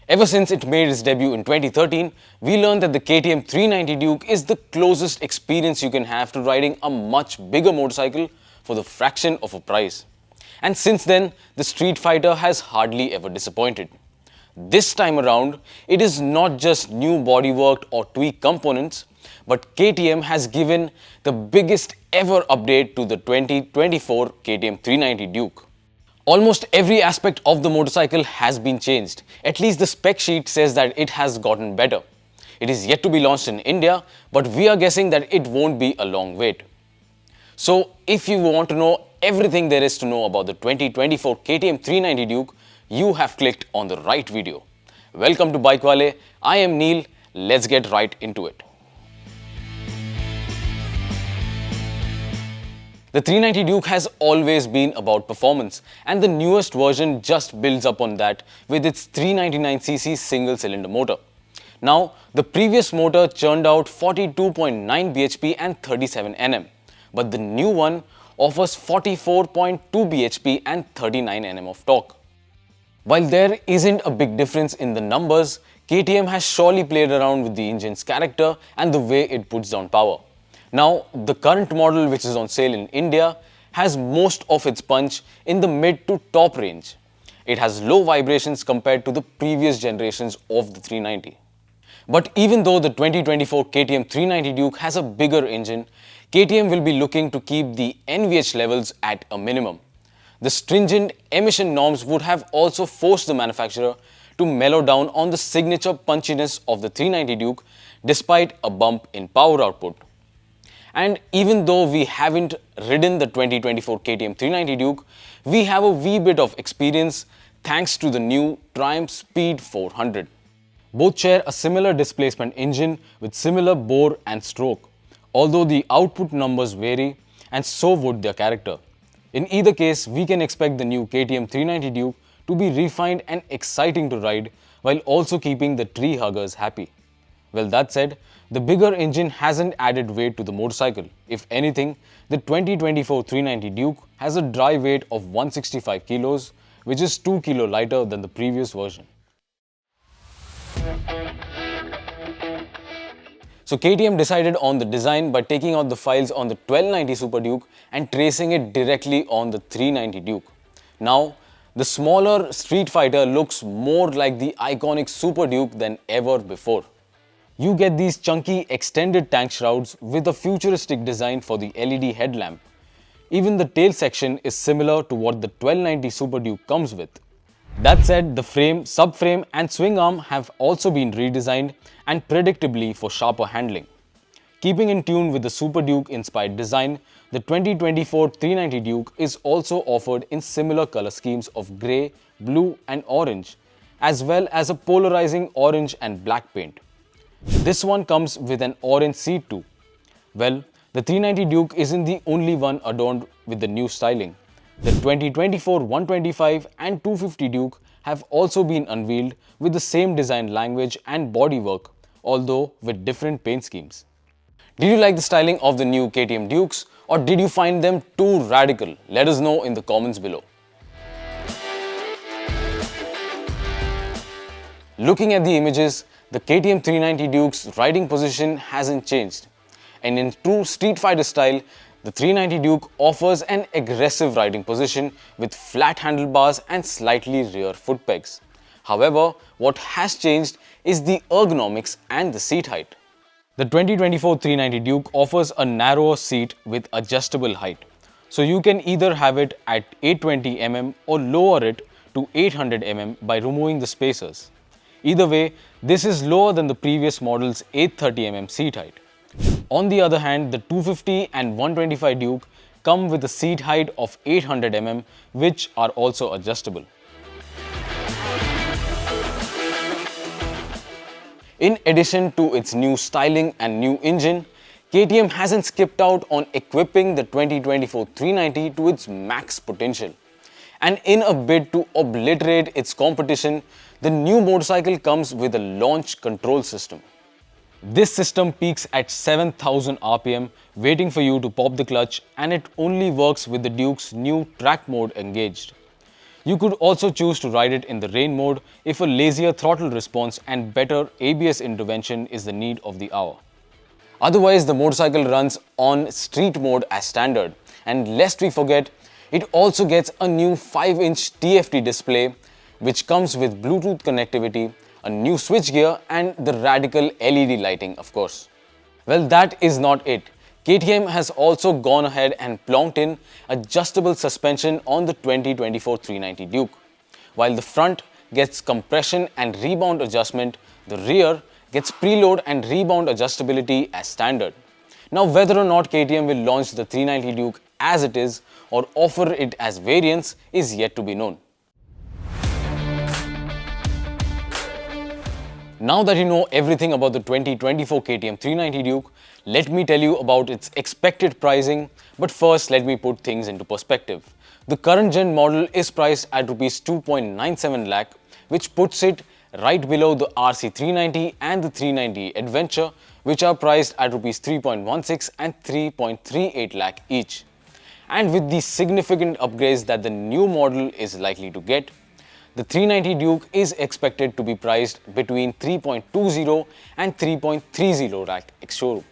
Ever since it made its debut in 2013, we learned that the KTM 390 Duke is the closest experience you can have to riding a much bigger motorcycle for the fraction of a price. And since then, the Street Fighter has hardly ever disappointed. This time around, it is not just new bodywork or tweaked components, but KTM has given the biggest ever update to the 2024 KTM 390 Duke. Almost every aspect of the motorcycle has been changed. At least the spec sheet says that it has gotten better. It is yet to be launched in India, but we are guessing that it won't be a long wait. So if you want to know everything there is to know about the 2024 KTM 390 Duke, you have clicked on the right video. Welcome to BikeWale. I am Neil. Let's get right into it. The 390 Duke has always been about performance, and the newest version just builds upon that with its 399cc single-cylinder motor. Now, the previous motor churned out 42.9 bhp and 37 Nm, but the new one offers 44.2 bhp and 39 Nm of torque. While there isn't a big difference in the numbers, KTM has surely played around with the engine's character and the way it puts down power. Now, the current model, which is on sale in India, has most of its punch in the mid to top range. It has low vibrations compared to the previous generations of the 390. But even though the 2024 KTM 390 Duke has a bigger engine, KTM will be looking to keep the NVH levels at a minimum. The stringent emission norms would have also forced the manufacturer to mellow down on the signature punchiness of the 390 Duke despite a bump in power output. And even though we haven't ridden the 2024 KTM 390 Duke, we have a wee bit of experience thanks to the new Triumph Speed 400. Both share a similar displacement engine with similar bore and stroke, although the output numbers vary and so would their character. In either case, we can expect the new KTM 390 Duke to be refined and exciting to ride while also keeping the tree huggers happy. Well, that said, the bigger engine hasn't added weight to the motorcycle. If anything, the 2024 390 Duke has a dry weight of 165 kilos, which is 2 kilo lighter than the previous version. So KTM decided on the design by taking out the files on the 1290 Super Duke and tracing it directly on the 390 Duke. Now, the smaller Street Fighter looks more like the iconic Super Duke than ever before. You get these chunky extended tank shrouds with a futuristic design for the LED headlamp. Even the tail section is similar to what the 1290 Super Duke comes with. That said, the frame, subframe and swing arm have also been redesigned and predictably for sharper handling. Keeping in tune with the Super Duke inspired design, the 2024 390 Duke is also offered in similar color schemes of grey, blue and orange, as well as a polarizing orange and black paint. This one comes with an orange seat too. Well, the 390 Duke isn't the only one adorned with the new styling. The 2024 125 and 250 Duke have also been unveiled with the same design language and bodywork, although with different paint schemes. Did you like the styling of the new KTM Dukes, or did you find them too radical? Let us know in the comments below. Looking at the images, the KTM 390 Duke's riding position hasn't changed. And in true Street Fighter style, the 390 Duke offers an aggressive riding position with flat handlebars and slightly rear foot pegs. However, what has changed is the ergonomics and the seat height. The 2024 390 Duke offers a narrower seat with adjustable height. So you can either have it at 820 mm or lower it to 800 mm by removing the spacers. Either way, this is lower than the previous model's 830 mm seat height. On the other hand, the 250 and 125 Duke come with a seat height of 800 mm, which are also adjustable. In addition to its new styling and new engine, KTM hasn't skipped out on equipping the 2024 390 to its max potential. And in a bid to obliterate its competition, the new motorcycle comes with a launch control system. This system peaks at 7000 RPM, waiting for you to pop the clutch, and it only works with the Duke's new track mode engaged. You could also choose to ride it in the rain mode if a lazier throttle response and better ABS intervention is the need of the hour. Otherwise, the motorcycle runs on street mode as standard. And lest we forget, it also gets a new 5-inch TFT display which comes with Bluetooth connectivity, a new switchgear and the radical LED lighting, of course. Well, that is not it. KTM has also gone ahead and plonked in adjustable suspension on the 2024 390 Duke. While the front gets compression and rebound adjustment, the rear gets preload and rebound adjustability as standard. Now, whether or not KTM will launch the 390 Duke as it is or offer it as variants is yet to be known. Now that you know everything about the 2024 KTM 390 Duke, let me tell you about its expected pricing, but first let me put things into perspective. The current gen model is priced at Rs 2.97 lakh, which puts it right below the RC 390 and the 390 Adventure, which are priced at Rs 3.16 and 3.38 lakh each. And with the significant upgrades that the new model is likely to get, the 390 Duke is expected to be priced between 3.20 and 3.30 lakh ex-showroom.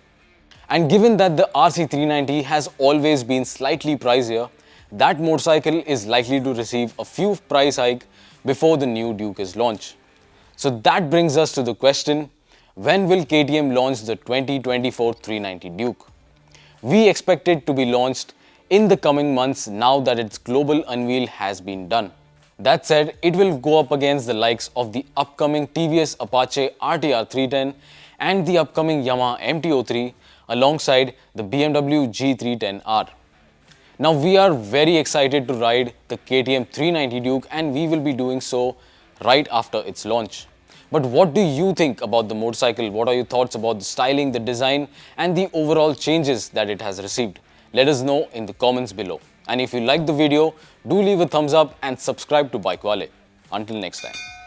And given that the RC 390 has always been slightly pricier, that motorcycle is likely to receive a few price hike before the new Duke is launched. So that brings us to the question, when will KTM launch the 2024 390 Duke? We expect it to be launched in the coming months now that its global unveil has been done. That said, it will go up against the likes of the upcoming TVS Apache RTR 310 and the upcoming Yamaha MT-03 alongside the BMW G310R. Now we are very excited to ride the KTM 390 Duke and we will be doing so right after its launch. But what do you think about the motorcycle? What are your thoughts about the styling, the design and the overall changes that it has received? Let us know in the comments below. And if you liked the video, do leave a thumbs up and subscribe to BikeWale. Until next time.